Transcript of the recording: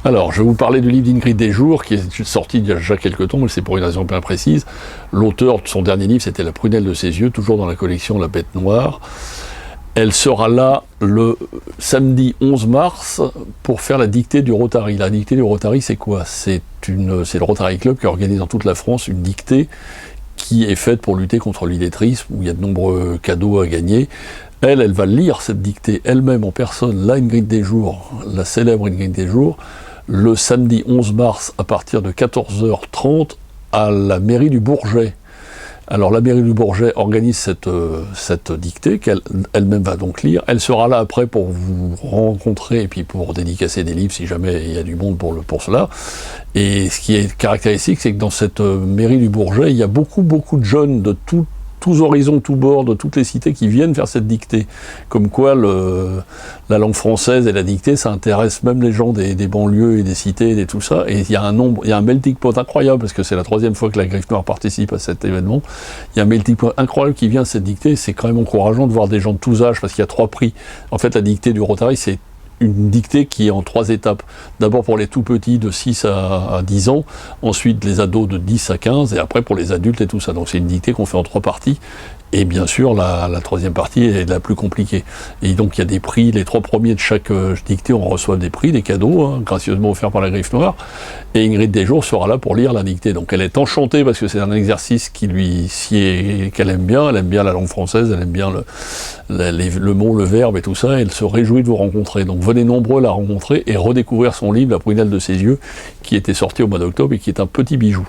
Alors, je vais vous parler du livre d'Ingrid Desjours, qui est sorti il y a déjà quelques temps, mais c'est pour une raison bien précise. L'auteur de son dernier livre, c'était La prunelle de ses yeux, toujours dans la collection La Bête Noire. Elle sera là le samedi 11 mars pour faire la dictée du Rotary. La dictée du Rotary, c'est quoi ? C'est le Rotary Club qui organise dans toute la France une dictée qui est faite pour lutter contre l'illettrisme, où il y a de nombreux cadeaux à gagner. Elle va lire cette dictée elle-même en personne, la Ingrid Desjours, la célèbre Ingrid Desjours, le samedi 11 mars à partir de 14h30 à la mairie du Bourget. Alors la mairie du Bourget organise cette dictée qu'elle-même va donc lire. Elle sera là après pour vous rencontrer et puis pour dédicacer des livres si jamais il y a du monde pour cela. Et ce qui est caractéristique, c'est que dans cette mairie du Bourget, il y a beaucoup de jeunes de tous horizons, tous bords, de toutes les cités qui viennent faire cette dictée. Comme quoi la langue française et la dictée, ça intéresse même les gens des banlieues et des cités et tout ça. Et il y a un melting pot incroyable, parce que c'est la 3e fois que la Griffe Noire participe à cet événement. Il y a un melting pot incroyable qui vient à cette dictée. C'est quand même encourageant de voir des gens de tous âges, parce qu'il y a 3 prix. En fait, la dictée du Rotary, c'est une dictée qui est en 3 étapes. D'abord pour les tout petits de 6 à 10 ans, ensuite les ados de 10 à 15, et après pour les adultes et tout ça. Donc c'est une dictée qu'on fait en 3 parties, et bien sûr la 3e partie est la plus compliquée. Et donc il y a des prix, les 3 premiers de chaque dictée, on reçoit des prix, des cadeaux, gracieusement offerts par la Griffe Noire, et Ingrid Desjours sera là pour lire la dictée. Donc elle est enchantée parce que c'est un exercice qui lui sied, qu'elle aime bien, la langue française, elle aime bien le mot, le verbe et tout ça, et elle se réjouit de vous rencontrer. Donc venez nombreux la rencontrer et redécouvrir son livre, La prunelle de ses yeux, qui était sorti au mois d'octobre et qui est un petit bijou.